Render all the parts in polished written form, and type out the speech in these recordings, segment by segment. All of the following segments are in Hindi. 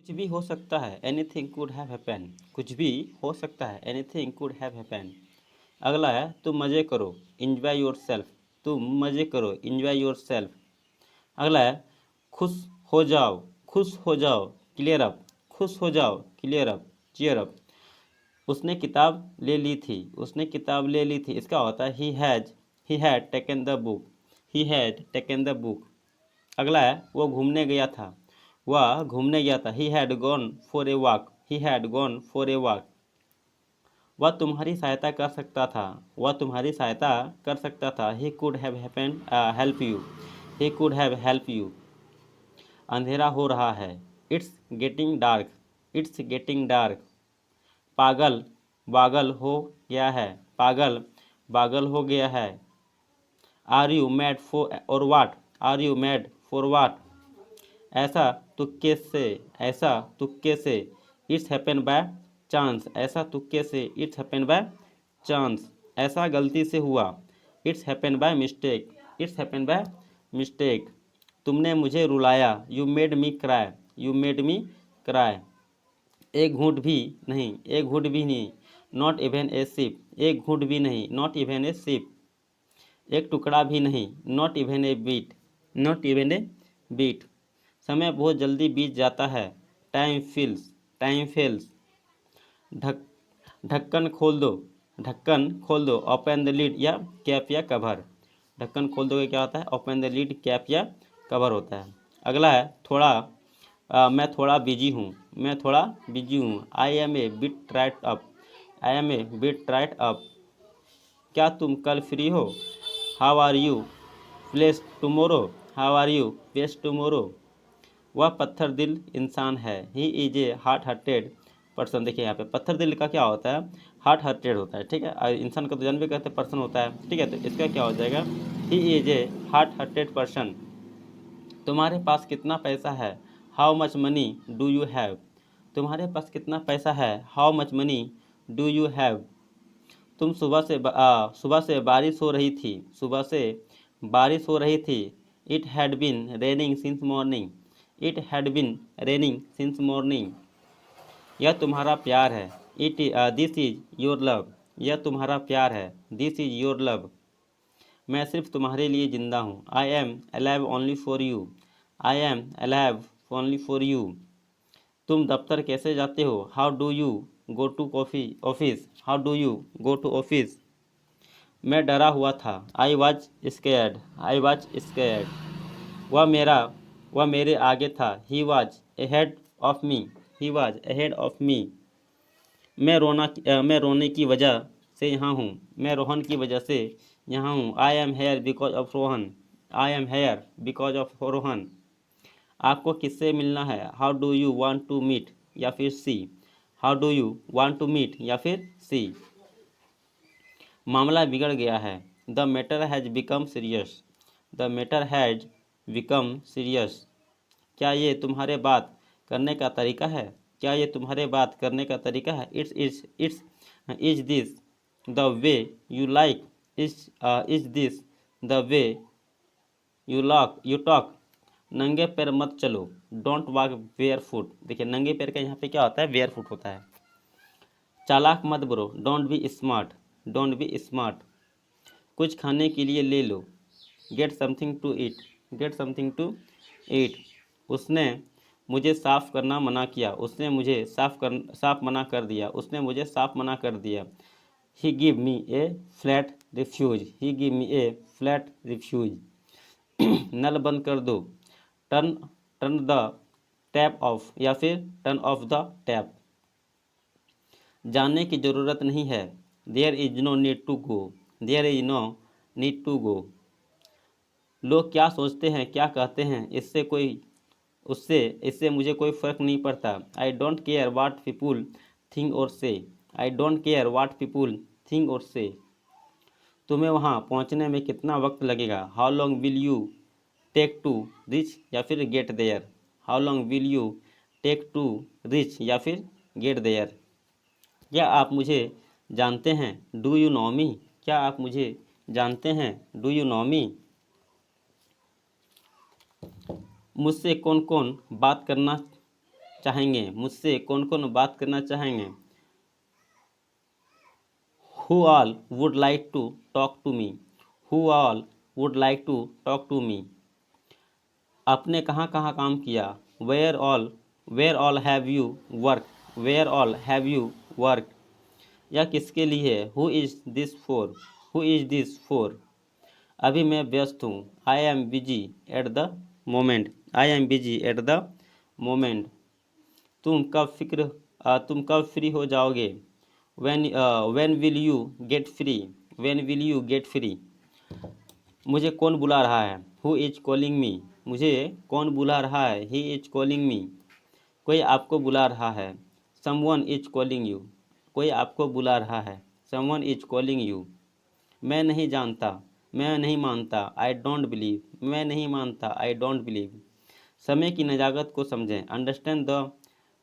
कुछ भी हो सकता है, एनीथिंग कुड हैव हैपन। कुछ भी हो सकता है, एनीथिंग कुड हैव हैपन। अगला है तुम मज़े करो, इंजॉय योर सेल्फ। तुम मज़े करो, इंजॉय योर सेल्फ। अगला है खुश हो जाओ, खुश हो जाओ, क्लियर अप। खुश हो जाओ, क्लियर अप, चीयर अप। उसने किताब ले ली थी, उसने किताब ले ली थी। इसका होता है he had taken the book, he had taken the book. अगला है वो घूमने गया था, वह घूमने गया था। He had gone for a walk, he had gone for a walk. वह तुम्हारी सहायता कर सकता था, वह तुम्हारी सहायता कर सकता था। He could have help you, he could have help you. अंधेरा हो रहा है, it's getting dark, it's getting dark. पागल पागल हो गया है, पागल पागल हो गया है। आर यू मैड फॉर और what, are you mad for what. ऐसा तुक्के से, ऐसा तुक्के से। इट्स हैपन बाय चांस, ऐसा तुक्के से। It's happen by chance. ऐसा गलती से हुआ, it's happen by mistake, it's happen by mistake. तुमने मुझे रुलाया, you made me cry, you made me cry. एक घूंट भी नहीं, एक घूंट भी नहीं। नॉट इवन ए सिप, एक घूंट भी नहीं। Not even a sip. एक टुकड़ा भी नहीं। Not even a bit, not even a bit. समय बहुत जल्दी बीत जाता है, टाइम फील्स, टाइम फेल्स। ढक ढक्कन खोल दो, ढक्कन खोल दो। ओपन द लीड या कैप या कवर। ढक्कन खोल दो क्या होता है? ओपन द लीड, कैप या कवर होता है। अगला है थोड़ा मैं थोड़ा बिजी हूँ, मैं थोड़ा बिजी हूँ। I am a bit right up, I am a bit right up. क्या तुम कल फ्री हो? How are you place tomorrow, how are you place tomorrow. वह पत्थर दिल इंसान है, he is a heart hearted person. देखिए यहाँ पे पत्थर दिल का क्या होता है? हार्ट हार्टेड होता है, ठीक है। और इंसान का तो जन्म भी कहते हैं पर्सन होता है, ठीक है। तो इसका क्या हो जाएगा? ही is a heart hearted person. तुम्हारे पास कितना पैसा है? How much money do you have. तुम्हारे पास कितना पैसा है? How much money do you have. तुम सुबह से बारिश हो रही थी, सुबह से बारिश हो रही थी। It had been raining since morning, it had been raining since morning. यह तुम्हारा प्यार है, दिस इज योर लव। यह तुम्हारा प्यार है, दिस इज योर लव। मैं सिर्फ तुम्हारे लिए जिंदा हूँ। I am alive only for you, I am alive only for you. तुम दफ्तर कैसे जाते हो? How do you go to coffee office, how do you go to office. मैं डरा हुआ था, I was scared, I was scared. वह मेरा वह मेरे आगे था, he was ahead of me, he was ahead of me. मैं रोने की वजह से यहाँ हूँ, मैं रोहन की वजह से यहाँ हूँ। I am here because of Rohan, I am here because of Rohan. आपको किससे मिलना है? How do you want to meet या फिर see, how do you want to meet या फिर सी। मामला बिगड़ गया है, the matter has become serious, the matter has become serious. क्या ये तुम्हारे बात करने का तरीका है? क्या ये तुम्हारे बात करने का तरीका है? It's is this the way you like, is this the way you talk. नंगे पैर मत चलो, डोंट वॉक वेयर फुट। देखिए नंगे पैर का यहाँ पे क्या होता है? वेयर फुट होता है। चालाक मत बनो, don't be smart, don't be smart. कुछ खाने के लिए ले लो, get something to eat, get something to eat. उसने मुझे साफ़ करना मना किया, उसने मुझे साफ मना कर दिया, उसने मुझे साफ मना कर दिया। ही गिव मी ए फ्लैट रिफ्यूज, ही गिव मी ए फ्लैट रिफ्यूज। नल बंद कर दो, turn turn the tap of या फिर टर्न ऑफ द टैप। जाने की ज़रूरत नहीं है, there is no need to go, there is no need to go. लोग क्या सोचते हैं, क्या कहते हैं, इससे मुझे कोई फ़र्क नहीं पड़ता। I don't care what people think और say, I don't care what people think और से। तुम्हें वहाँ पहुँचने में कितना वक्त लगेगा? How long will you take to reach या फिर get there, how long will you take to reach या फिर गेट देयर। क्या आप मुझे जानते हैं? डू यू नो मी, क्या आप मुझे जानते हैं? डू यू नो मी। मुझसे कौन कौन बात करना चाहेंगे, मुझसे कौन कौन बात करना चाहेंगे। Who all would like to talk to me? Who all would like to talk to me? आपने कहाँ कहाँ काम किया। Where all have you worked? Where all have you worked? यह किसके लिए है। Who is this for? Who is this for? अभी मैं व्यस्त हूँ। I am busy at the moment. I am busy at the moment. तुम कब फ्री हो जाओगे। when will you get free? When will you get free? मुझे कौन बुला रहा है। Who is calling me? मुझे कौन बुला रहा है। He is calling me. कोई आपको बुला रहा है। Someone is calling you. कोई आपको बुला रहा है। Someone is calling you. मैं नहीं जानता, मैं नहीं मानता। I don't believe. मैं नहीं मानता। I don't believe. समय की नजाकत को समझें। Understand the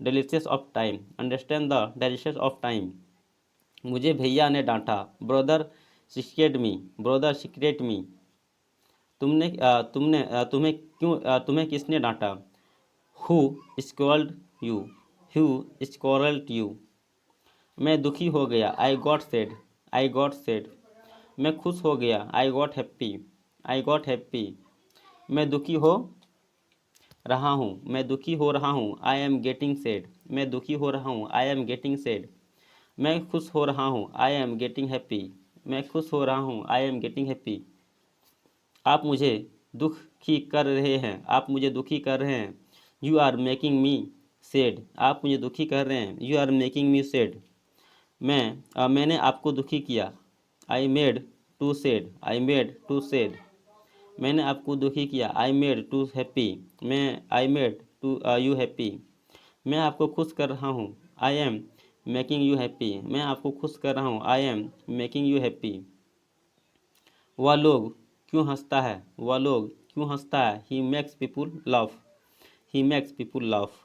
delicious of time. Understand the delicious of time. मुझे भैया ने डांटा। ब्रदर सिक्रेट मी। ब्रदर सिक्रेट मी। तुम्हें किसने डांटा। Who scold you. Who scold you. मैं दुखी हो गया। I got sad. I got sad. मैं खुश हो गया। I got happy. I got happy. मैं दुखी हो रहा हूँ। मैं दुखी हो रहा हूँ। I am getting sad. मैं दुखी हो रहा हूँ। I am getting sad. मैं खुश हो रहा हूँ। I am getting happy. मैं खुश हो रहा हूँ। I am getting happy. आप मुझे दुखी कर रहे हैं। आप मुझे दुखी कर रहे हैं। You are making me sad. आप मुझे दुखी कर रहे हैं। You are making me sad. मैंने आपको दुखी किया। I made to sad. I made to sad. मैंने आपको दुखी किया। I made to happy. I made to you happy. मैं आपको खुश कर रहा हूँ। I am making you happy. मैं आपको खुश कर रहा हूँ। I am making you happy. वह लोग क्यों हंसता है। वह लोग क्यों हंसता है। He makes people laugh. He makes people laugh.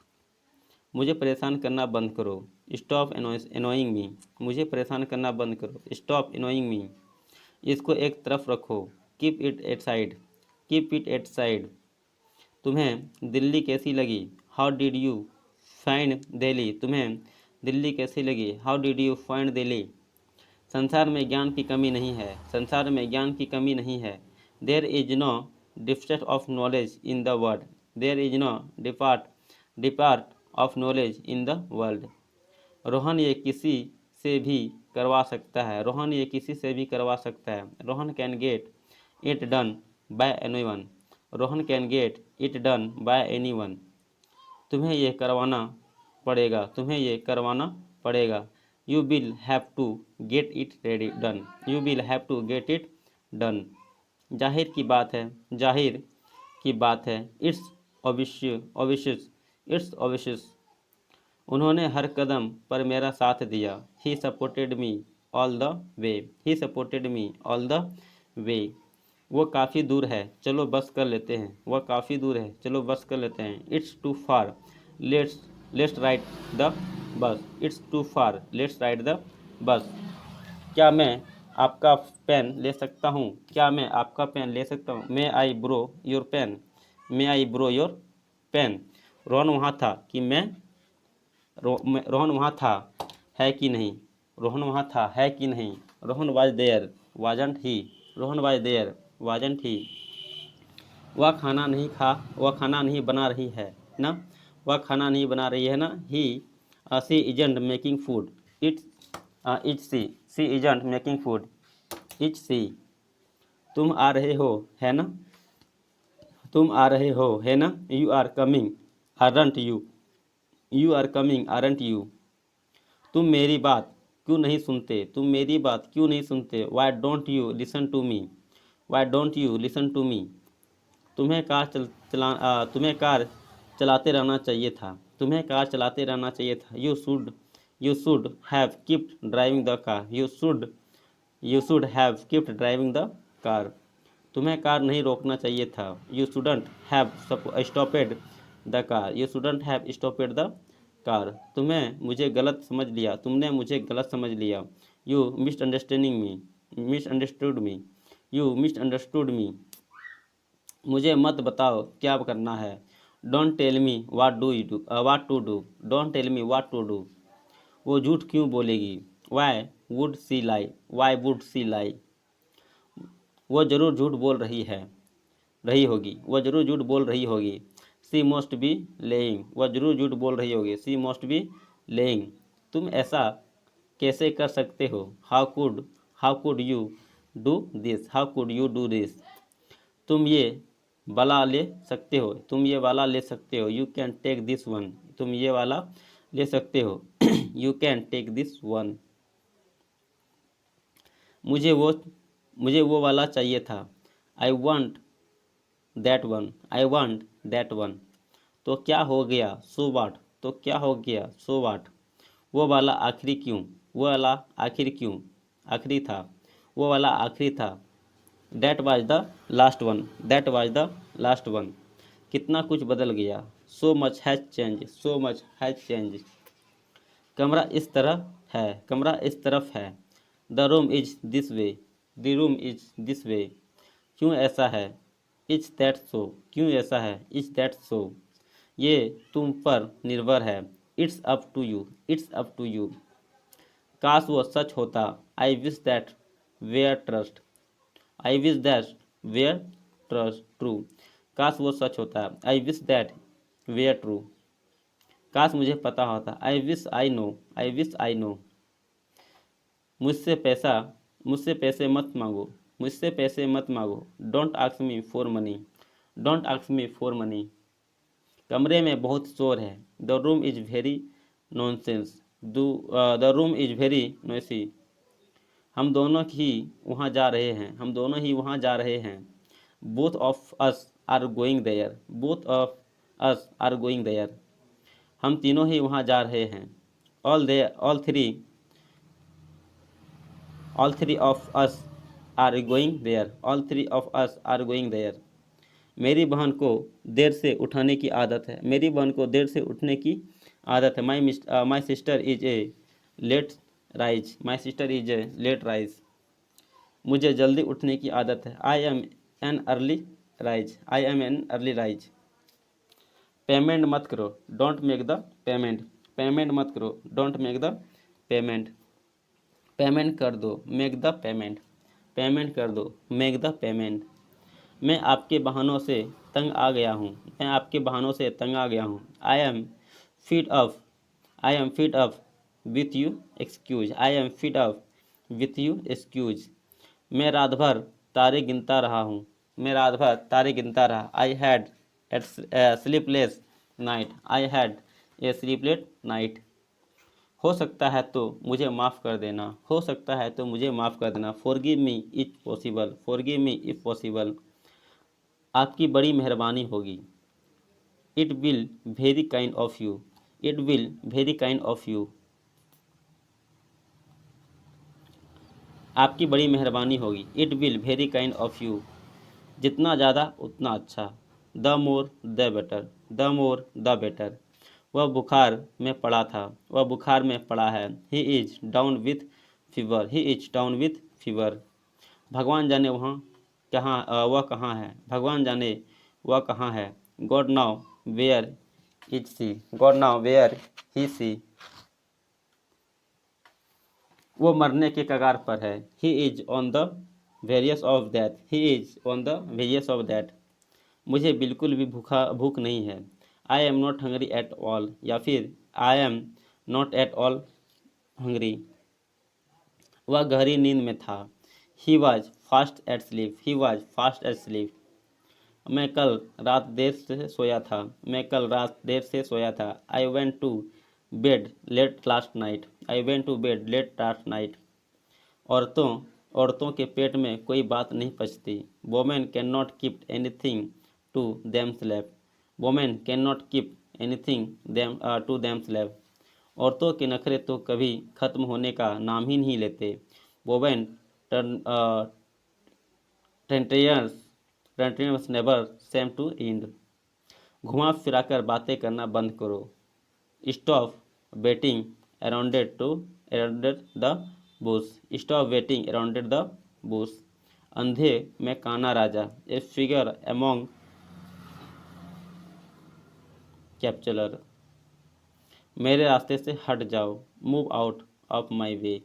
मुझे परेशान करना बंद करो। स्टॉप एनोइंग मी। मुझे परेशान करना बंद करो। स्टॉप एनोइंग मी। इसको एक तरफ रखो। Keep it at side. Keep it at side. तुम्हें दिल्ली कैसी लगी। How did you find Delhi. तुम्हें दिल्ली कैसी लगी। How did you find Delhi. संसार में ज्ञान की कमी नहीं है। संसार में ज्ञान की कमी नहीं है। There is no deficit of knowledge in the world. There is no depart of knowledge in the world. Rohan ये किसी से भी करवा सकता है। रोहन ये किसी से भी करवा सकता है। Rohan can get it done by anyone. Rohan can get it done by anyone. तुम्हें यह करवाना पड़ेगा। तुम्हें यह करवाना पड़ेगा। You will have to get it ready done. You will have to get it done. जाहिर की बात है। जाहिर की बात है। It's obvious. It's obvious. उन्होंने हर कदम पर मेरा साथ दिया। He supported me all the way. He supported me all the वे। वो काफ़ी दूर है, चलो बस कर लेते हैं। वह काफ़ी दूर है, चलो बस कर लेते हैं। It's too far. Let's let's ride the bus. It's too far. Let's ride the bus. क्या मैं आपका पेन ले सकता हूँ। क्या मैं आपका पेन ले सकता हूँ। May I borrow your pen. May I borrow your pen. Rohan वहाँ था कि मैं रोहन वहाँ था है कि नहीं। रोहन वहाँ था है कि नहीं। Rohan was there wasn't he. Rohan was there wasn't he. वह खाना नहीं बना रही है ना। वह खाना नहीं बना रही है ना। He she isn't making food. It's she isn't making food. It's she. तुम आ रहे हो है ना। तुम आ रहे हो है ना। You are coming aren't you. You are coming aren't you. तुम मेरी बात क्यों नहीं सुनते। तुम मेरी बात क्यों नहीं सुनते। Why don't you listen to me. Why don't you listen to me. तुम्हें कार चलाते रहना चाहिए था। तुम्हें कार चलाते रहना चाहिए था। You should have kept driving the car. You should have kept driving the car. तुम्हें कार नहीं रोकना चाहिए था। You shouldn't have stopped the car. You shouldn't have stopped the car. तुम्हें मुझे गलत समझ लिया। तुमने मुझे गलत समझ लिया। You misunderstanding me. Misunderstood me. You misunderstood me. मुझे मत बताओ क्या करना है। Don't tell me what to do, don't tell me what to do. वो झूठ क्यों बोलेगी, वाई वुड सी लाई। वो जरूर झूठ बोल रही होगी, वह जरूर झूठ बोल रही होगी। सी मस्ट बी लेइंग, वह जरूर झूठ बोल रही होगी। सी मस्ट बी लेइंग। तुम ऐसा कैसे कर सकते हो, how could you do this, how could you do this. तुम ये वाला ले सकते हो, तुम ये वाला ले सकते हो। You can take this one, तुम ये वाला ले सकते हो। You can take this one. मुझे वो मुझे वो वाला चाहिए था। I want I want that one. तो क्या हो गया, सो वाट, तो क्या हो गया, सो वाट। वो वाला आखिरी क्यों, वो वाला आखिर क्यों, आखिरी था, वो वाला आखिरी था। That was the last one, that was the last one. कितना कुछ बदल गया, so much has change, so much has change. कमरा इस तरह है, कमरा इस तरफ है। The room is this way, the room is this way. क्यों ऐसा है, इज दैट सो, क्यों ऐसा है, इज दैट सो। ये तुम पर निर्भर है। It's up to you, it's up to you. काश वो सच होता। I wish that were trust, I wish that were trust true. काश वो सच होता। I wish that were true. काश मुझे पता होता। I wish I know, I wish I know. मुझसे पैसा मुझसे पैसे मत मांगो, मुझसे पैसे मत मांगो। Don't ask me for money, don't ask me for money. कमरे में बहुत शोर है। The room is very nonsense, the room is very noisy. हम दोनों ही वहाँ जा रहे हैं, हम दोनों ही वहाँ जा रहे हैं। Both of us are going there, both of us are going there. हम तीनों ही वहाँ जा रहे हैं। All three of us are going there, all three of us are going there. मेरी बहन को देर से उठाने की आदत है, मेरी बहन को देर से उठने की आदत है। My sister is a late rise, my sister is a late rise. मुझे जल्दी उठने की आदत है। I am an early rise, I am an early rise. Payment मत करो, don't make the payment, payment मत करो, don't make the payment. Payment कर दो, मेक द पेमेंट, पेमेंट कर दो, मेक द पेमेंट। मैं आपके बहानों से तंग आ गया हूँ, मैं आपके बहानों से तंग आ गया हूँ। I M feed up, I M feed up with you excuse, I am feed up with you excuse. मैं रात भर तारे गिनता रहा हूँ, मैं रात भर तारे गिनता रहा। I had a sleepless night, I had a sleepless night. हो सकता है तो मुझे माफ़ कर देना, हो सकता है तो मुझे माफ़ कर देना। Forgive me if possible, forgive me if possible. आपकी बड़ी मेहरबानी होगी। It will very kind of you, it will very kind of you. आपकी बड़ी मेहरबानी होगी। It will very kind of you. जितना ज़्यादा उतना अच्छा। The more the better, the more the better. वह बुखार में पड़ा था, वह बुखार में पड़ा है। He is down with fever, he is down with fever. भगवान जाने वह कहाँ है, भगवान जाने वह कहाँ है। God knows where is she, God knows where he she. वो मरने के कगार पर है। He is on the verge of death, he is on the verge of death. मुझे बिल्कुल भी भूख नहीं है। I am not hungry at all, या फिर I am not at all hungry. वह गहरी नींद में था। He was fast asleep, he was fast asleep. मैं कल रात देर से सोया था, मैं कल रात देर से सोया था। I went to bed late last night, I went to bed late last night. औरतों औरतों के पेट में कोई बात नहीं पचती। Women can not keep anything to themselves, women can not keep anything to themselves. औरतों के नखरे तो कभी खत्म होने का नाम ही नहीं लेते। Women tantrums never seem to end. घुमा फिराकर बातें करना बंद करो। Stop beating around the bush, stop beating around the bush. अंधे में काना राजा, ए फिगर अमोंग कैप्चुलर, मेरे रास्ते से हट जाओ, move out of my way,